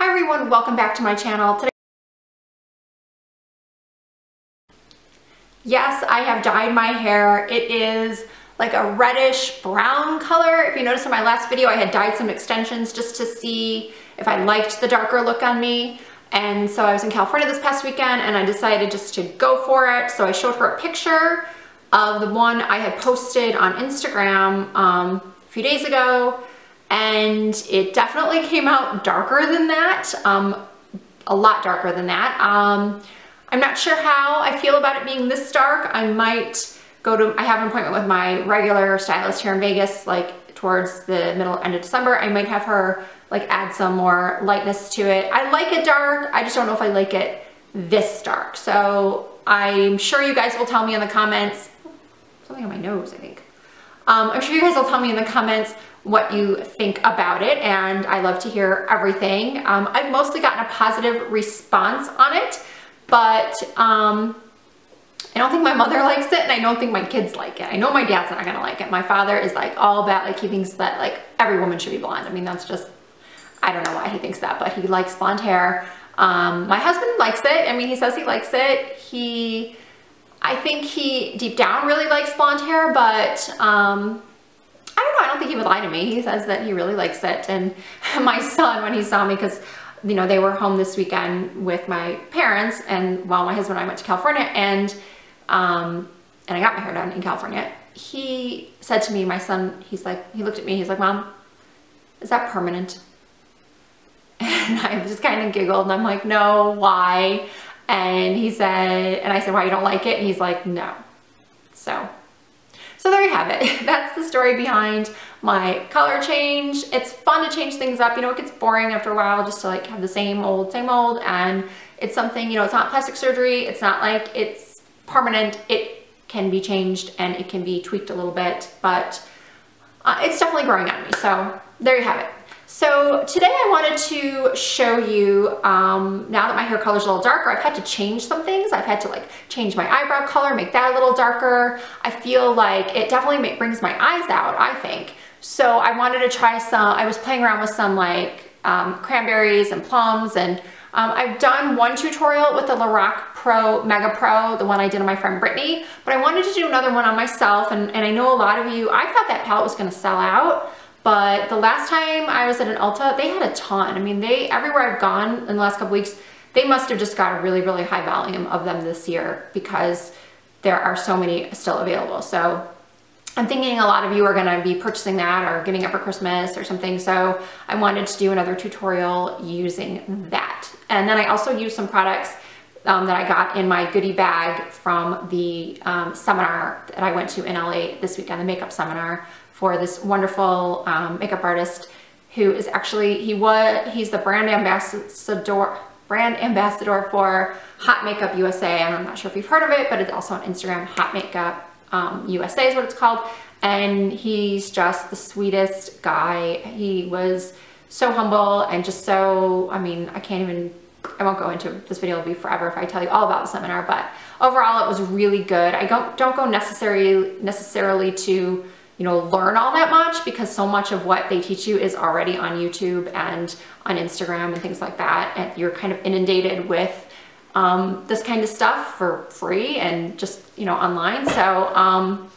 Hi everyone, welcome back to my channel. Today, yes, I have dyed my hair. It is like a reddish brown color. If you noticed in my last video, I had dyed some extensions just to see if I liked the darker look on me. And so I was in California this past weekend and I decided just to go for it. So I showed her a picture of the one I had posted on Instagram a few days ago. And it definitely came out darker than that, a lot darker than that. I'm not sure how I feel about it being this dark. I might I have an appointment with my regular stylist here in Vegas, like towards the end of December. I might have her like add some more lightness to it. I like it dark, I just don't know if I like it this dark. So I'm sure you guys will tell me in the comments, something on my nose, I think. I'm sure you guys will tell me in the comments what you think about it, and I love to hear everything. I've mostly gotten a positive response on it, but I don't think my mother likes it, and I don't think my kids like it. I know my dad's not gonna like it. My father is like all about, like, he thinks that like every woman should be blonde. I mean, that's just, I don't know why he thinks that, but he likes blonde hair. My husband likes it. I mean, he says he likes it. I think he deep down really likes blonde hair, but I don't know, I don't think he would lie to me. He says that he really likes it. And my son, when he saw me, because you know, they were home this weekend with my parents, and while my husband and I went to California, and I got my hair done in California, he said to me, my son, he looked at me, he's like, "Mom, is that permanent?" And I just kind of giggled, and I'm like, "No, why?" And he said, and I said, "Why, you don't like it?" And he's like, "No." So there you have it. That's the story behind my color change. It's fun to change things up. You know, it gets boring after a while just to like have the same old, and it's something, you know, it's not plastic surgery. It's not like it's permanent. It can be changed and it can be tweaked a little bit, but it's definitely growing on me. So there you have it. So today I wanted to show you, now that my hair color is a little darker, I've had to change some things. I've had to like change my eyebrow color, make that a little darker. I feel like it definitely brings my eyes out, I think. So I wanted to try some, I was playing around with some like cranberries and plums, and I've done one tutorial with the Lorac Pro Mega Pro, the one I did on my friend Brittany, but I wanted to do another one on myself, and I know a lot of you, I thought that palette was gonna sell out. But the last time I was at an Ulta, they had a ton. I mean, everywhere I've gone in the last couple weeks, they must have just got a really, really high volume of them this year because there are so many still available. So I'm thinking a lot of you are gonna be purchasing that or getting it for Christmas or something. So I wanted to do another tutorial using that. And then I also used some products that I got in my goodie bag from the seminar that I went to in LA this weekend, the makeup seminar, for this wonderful makeup artist who is actually, he's the brand ambassador for Hot Makeup USA, and I'm not sure if you've heard of it, but it's also on Instagram. Hot Makeup USA is what it's called, and he's just the sweetest guy. He was so humble and just so, I mean, I won't go into, this video will be forever if I tell you all about the seminar, but overall it was really good. I don't go necessarily to, you know, learn all that much, because so much of what they teach you is already on YouTube and on Instagram and things like that, and you're kind of inundated with this kind of stuff for free and just, you know, online. So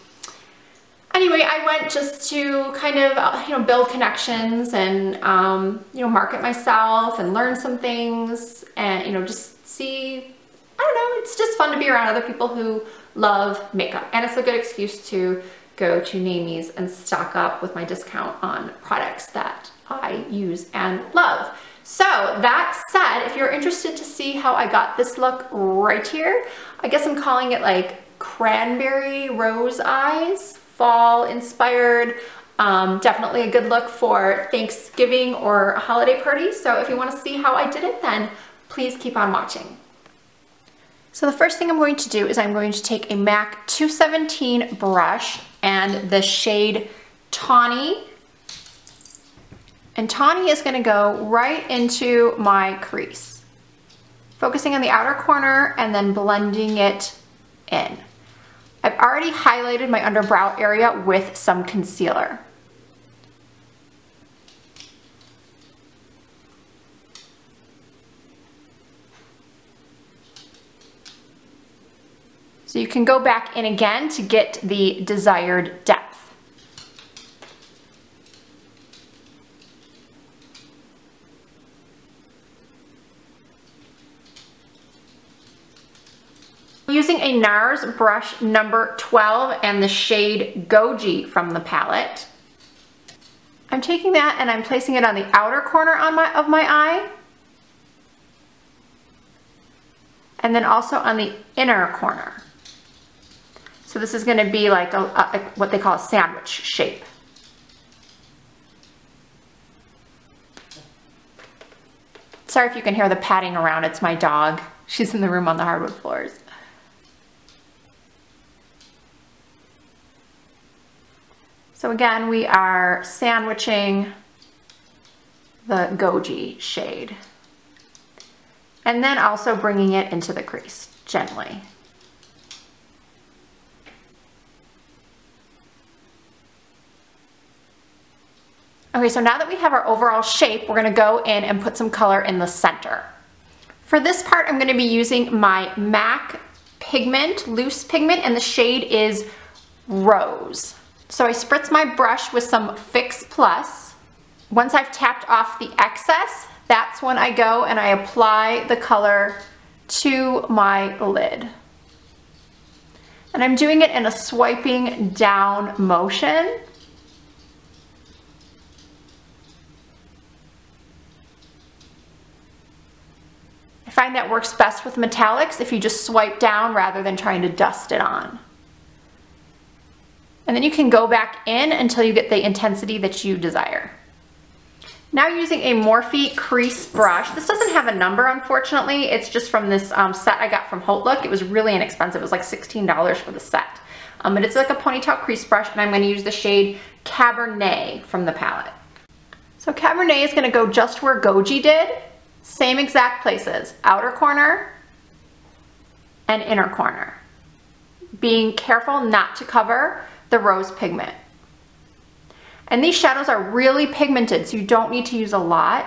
anyway, I went just to kind of, you know, build connections and, you know, market myself and learn some things and, you know, just see, I don't know, it's just fun to be around other people who love makeup. And it's a good excuse to go to Namies and stock up with my discount on products that I use and love. So that said, if you're interested to see how I got this look right here, I guess I'm calling it like cranberry rose eyes, fall inspired. Definitely a good look for Thanksgiving or a holiday party. So if you want to see how I did it, then please keep on watching. So the first thing I'm going to do is I'm going to take a MAC 217 brush and the shade Tawny. And Tawny is going to go right into my crease, focusing on the outer corner and then blending it in. I've already highlighted my underbrow area with some concealer. So you can go back in again to get the desired depth. Using a NARS brush number 12 and the shade Goji from the palette. I'm taking that and I'm placing it on the outer corner of my eye. And then also on the inner corner. So this is going to be like what they call a sandwich shape. Sorry if you can hear the patting around, it's my dog. She's in the room on the hardwood floors. So again, we are sandwiching the Goji shade. And then also bringing it into the crease, gently. Okay, so now that we have our overall shape, we're gonna go in and put some color in the center. For this part, I'm gonna be using my MAC pigment, loose pigment, and the shade is Rose. So I spritz my brush with some Fix Plus. Once I've tapped off the excess, that's when I go and I apply the color to my lid. And I'm doing it in a swiping down motion. I find that works best with metallics if you just swipe down rather than trying to dust it on. And then you can go back in until you get the intensity that you desire. Now using a Morphe crease brush. This doesn't have a number, unfortunately. It's just from this set I got from Look. It was really inexpensive. It was like $16 for the set. But it's like a ponytail crease brush, and I'm going to use the shade Cabernet from the palette. So Cabernet is going to go just where Goji did. Same exact places. Outer corner and inner corner. Being careful not to cover the rose pigment. And these shadows are really pigmented, so you don't need to use a lot.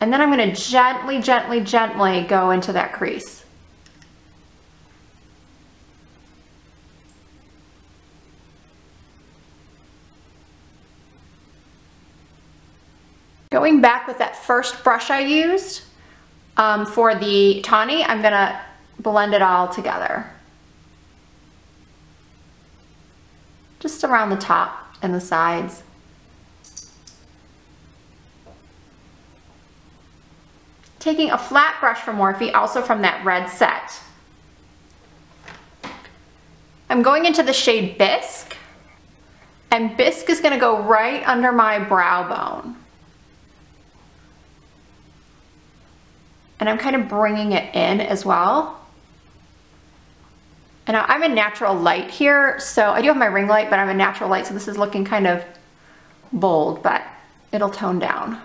And then I'm going to gently, gently, gently go into that crease. Going back with that first brush I used for the Tawny, I'm going to blend it all together. Just around the top and the sides. Taking a flat brush from Morphe, also from that red set. I'm going into the shade Bisque, and Bisque is going to go right under my brow bone. And I'm kind of bringing it in as well. And I'm a natural light here, so I do have my ring light, but I'm a natural light, so this is looking kind of bold, but it'll tone down.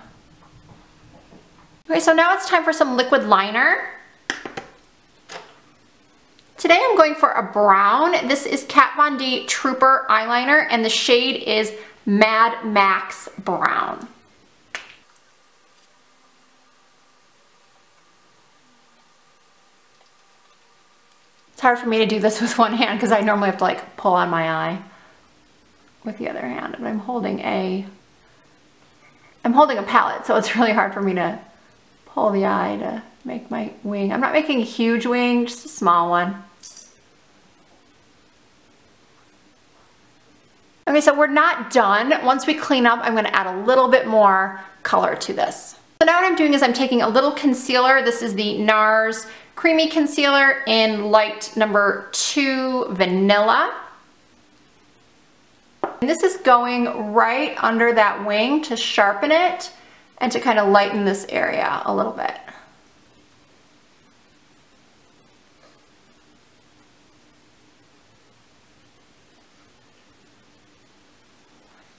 Okay, so now it's time for some liquid liner. Today I'm going for a brown. This is Kat Von D Trooper eyeliner, and the shade is Mad Max Brown. It's hard for me to do this with one hand because I normally have to like pull on my eye with the other hand. But I'm holding a palette, so it's really hard for me to pull the eye to make my wing. I'm not making a huge wing, just a small one. Okay, so we're not done. Once we clean up, I'm gonna add a little bit more color to this. So now what I'm doing is I'm taking a little concealer. This is the NARS Creamy Concealer in light number 2 Vanilla. And this is going right under that wing to sharpen it and to kind of lighten this area a little bit.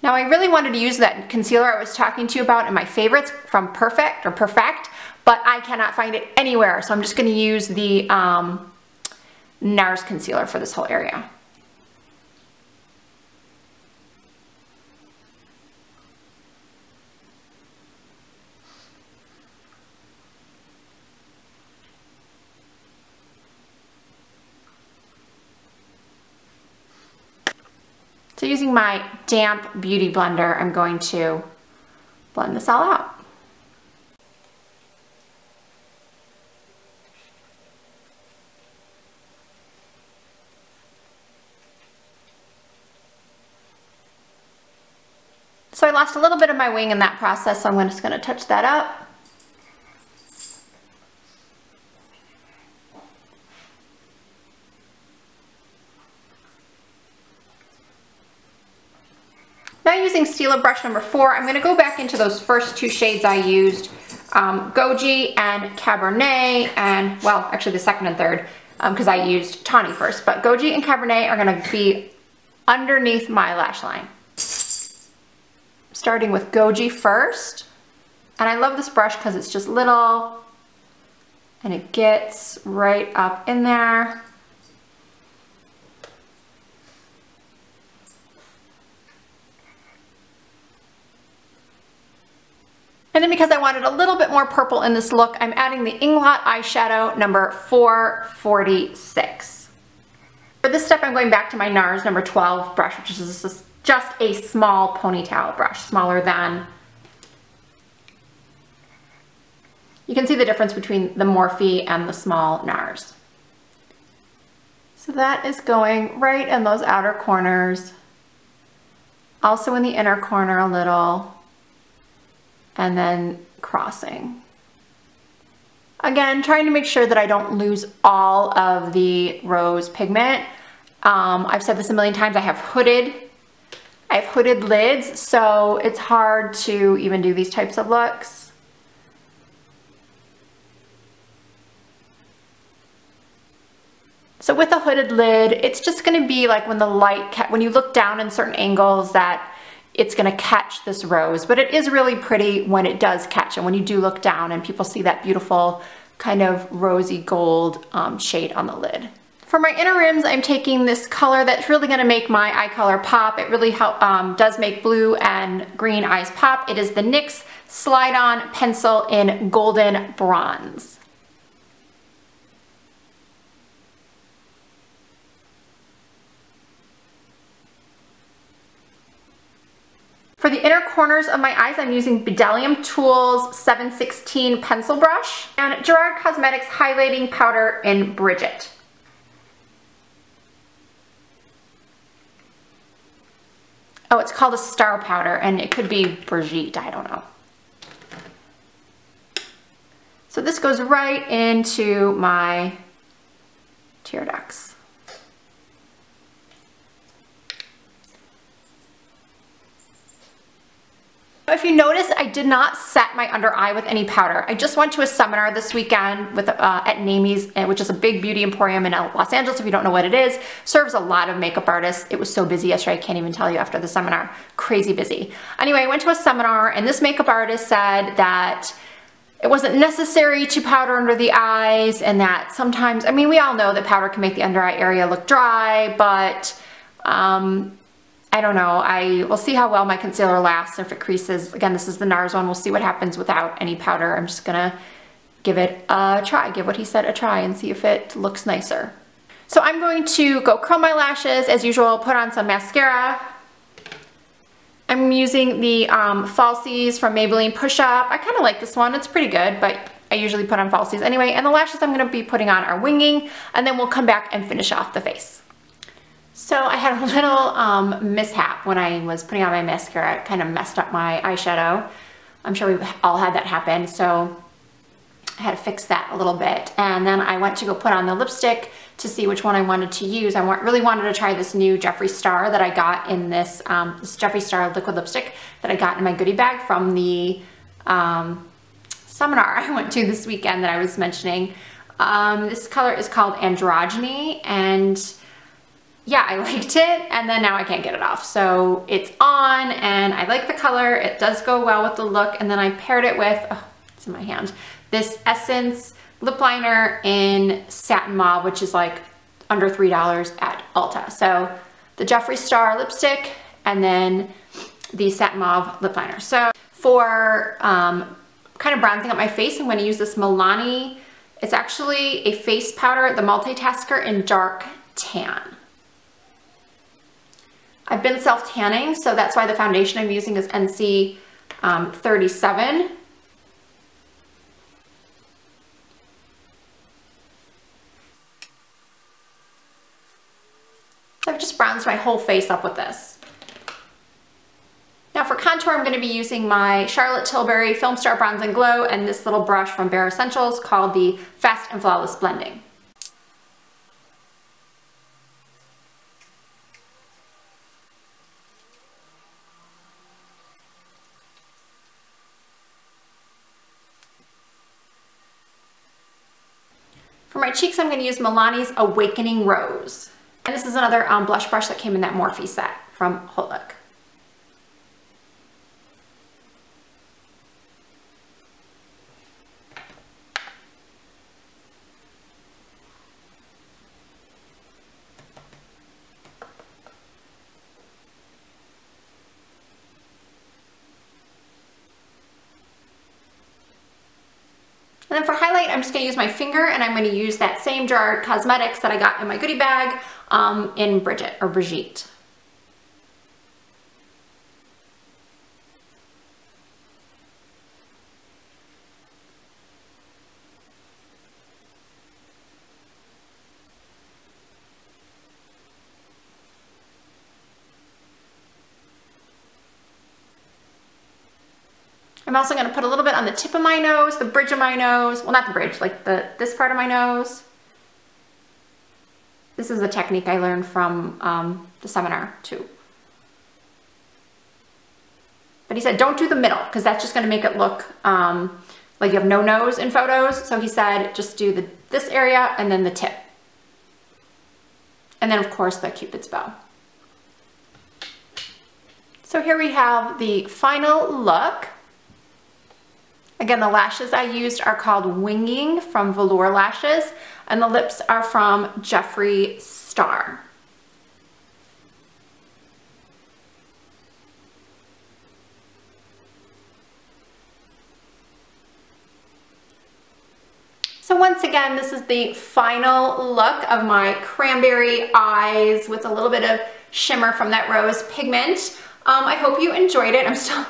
Now I really wanted to use that concealer I was talking to you about in my favorites from Perfect, but I cannot find it anywhere, so I'm just going to use the NARS concealer for this whole area. So using my damp beauty blender, I'm going to blend this all out. So I lost a little bit of my wing in that process, so I'm just going to touch that up. Now using Stila brush number 4, I'm going to go back into those first 2 shades I used, Goji and Cabernet, and well, actually the second and third, because I used Tawny first, but Goji and Cabernet are going to be underneath my lash line. Starting with Goji first, and I love this brush because it's just little and it gets right up in there. And then because I wanted a little bit more purple in this look, I'm adding the Inglot eyeshadow number 446. For this step, I'm going back to my NARS number 12 brush, which is just a small ponytail brush, smaller than. You can see the difference between the Morphe and the small NARS. So that is going right in those outer corners, also in the inner corner a little, and then crossing. Again, trying to make sure that I don't lose all of the rose pigment. I've said this a million times, I have hooded lids, so it's hard to even do these types of looks. So with a hooded lid, it's just gonna be like when the light, when you look down in certain angles, that it's gonna catch this rose, but it is really pretty when it does catch, and when you do look down and people see that beautiful kind of rosy gold shade on the lid. For my inner rims, I'm taking this color that's really gonna make my eye color pop. It really does make blue and green eyes pop. It is the NYX Slide On Pencil in Golden Bronze. For the inner corners of my eyes, I'm using Bdellium Tools 716 pencil brush and Gerard Cosmetics highlighting powder in Brigitte. Oh, it's called a star powder, and it could be Brigitte, I don't know. So this goes right into my tear ducts. If you notice, I did not set my under eye with any powder. I just went to a seminar this weekend with at Namie's, which is a big beauty emporium in Los Angeles. If you don't know what it is, serves a lot of makeup artists. It was so busy yesterday, I can't even tell you after the seminar. Crazy busy. Anyway, I went to a seminar, and this makeup artist said that it wasn't necessary to powder under the eyes, and that sometimes, I mean, we all know that powder can make the under eye area look dry, but I don't know. We'll see how well my concealer lasts, if it creases. Again, this is the NARS one. We'll see what happens without any powder. I'm just gonna give it a try, give what he said a try, and see if it looks nicer. So I'm going to go curl my lashes as usual, put on some mascara. I'm using the Falsies from Maybelline Push Up. I kind of like this one. It's pretty good, but I usually put on Falsies anyway. And the lashes I'm gonna be putting on are winging, and then we'll come back and finish off the face. So I had a little mishap when I was putting on my mascara. It kind of messed up my eyeshadow. I'm sure we've all had that happen, so I had to fix that a little bit. And then I went to go put on the lipstick to see which one I wanted to use. I really wanted to try this new Jeffree Star that I got in this, this Jeffree Star liquid lipstick that I got in my goodie bag from the seminar I went to this weekend that I was mentioning. This color is called Androgyny, and yeah, I liked it, and then now I can't get it off. So it's on, and I like the color. It does go well with the look, and then I paired it with, oh, it's in my hand, this Essence lip liner in Satin Mauve, which is like under $3 at Ulta. So the Jeffree Star lipstick, and then the Satin Mauve lip liner. So for kind of bronzing up my face, I'm going to use this Milani. It's actually a face powder, the Multitasker in Dark Tan. I've been self-tanning, so that's why the foundation I'm using is NC 37. So I've just bronzed my whole face up with this. Now for contour, I'm going to be using my Charlotte Tilbury Filmstar Bronze and Glow and this little brush from Bare Essentials called the Fast and Flawless Blending. For my cheeks, I'm going to use Milani's Awakening Rose. And this is another blush brush that came in that Morphe set from Lorac. And then for highlight, I'm just going to use my finger, and I'm going to use that same Gerard Cosmetics that I got in my goodie bag in Brigitte or Brigitte. I'm also going to put a little bit on the tip of my nose, the bridge of my nose. Well, not the bridge, like this part of my nose. This is a technique I learned from the seminar too. But he said, don't do the middle, because that's just going to make it look like you have no nose in photos. So he said, just do this area and then the tip. And then of course the Cupid's bow. So here we have the final look. Again, the lashes I used are called Winging from Velour Lashes, and the lips are from Jeffree Star. So once again, this is the final look of my cranberry eyes with a little bit of shimmer from that rose pigment. I hope you enjoyed it. I'm still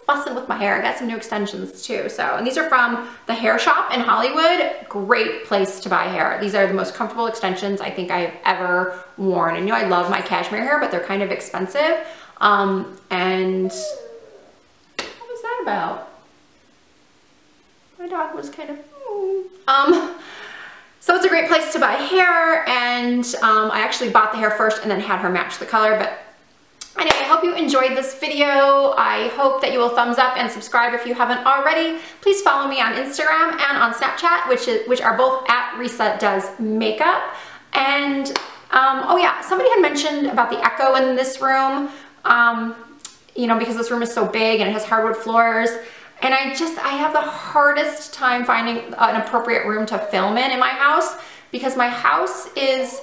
fussing with my hair. I got some new extensions too. And these are from the hair shop in Hollywood. Great place to buy hair. These are the most comfortable extensions I think I've ever worn. And you know, I love my cashmere hair, but they're kind of expensive. And what was that about? My dog was kind of, so it's a great place to buy hair, and I actually bought the hair first and then had her match the color. But anyway, I hope you enjoyed this video. I hope that you will thumbs up and subscribe if you haven't already. Please follow me on Instagram and on Snapchat, which are both at Reset Does Makeup. And oh yeah, somebody had mentioned about the echo in this room. You know, because this room is so big and it has hardwood floors. And I have the hardest time finding an appropriate room to film in my house, because my house is,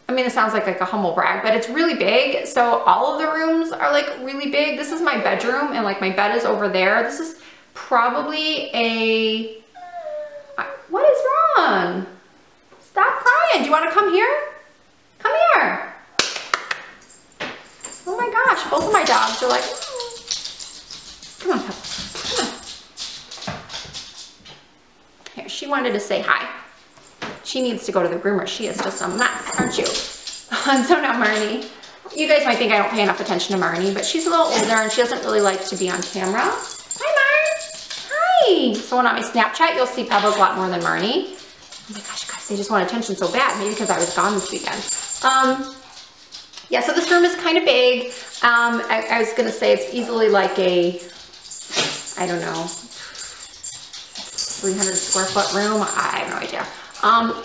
I mean, it sounds like a humble brag, but it's really big. So all of the rooms are like really big. This is my bedroom, and like my bed is over there. This is probably what is wrong? Stop crying. Do you want to come here? Come here. Oh my gosh, both of my dogs are like, come on, Peppa. Come on. Here, she wanted to say hi. She needs to go to the groomer. She is just a mess, aren't you? And so now Marnie. You guys might think I don't pay enough attention to Marnie, but she's a little older and she doesn't really like to be on camera. Hi, Marnie. Hi. So on my Snapchat, you'll see Pebbles a lot more than Marnie. Oh my gosh, guys, they just want attention so bad. Maybe because I was gone this weekend. Yeah, so this room is kind of big. I was going to say it's easily like a, I don't know, 300 square foot room. I have no idea.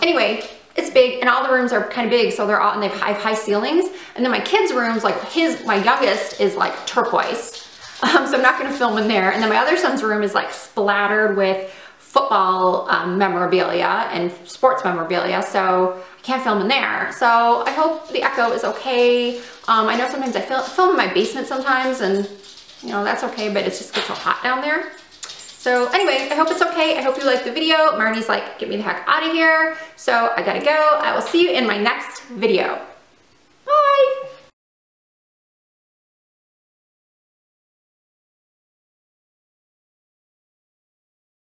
Anyway, it's big, and all the rooms are kind of big, so they're all, and they have high ceilings. And then my kids' rooms, like my youngest is like turquoise. So I'm not going to film in there. And then my other son's room is like splattered with football memorabilia and sports memorabilia, so I can't film in there. So I hope the echo is okay. I know sometimes I film in my basement sometimes, and you know, that's okay, but it just gets so hot down there. So anyway, I hope it's okay. I hope you liked the video. Marnie's like, get me the heck out of here. So I gotta go. I will see you in my next video. Bye.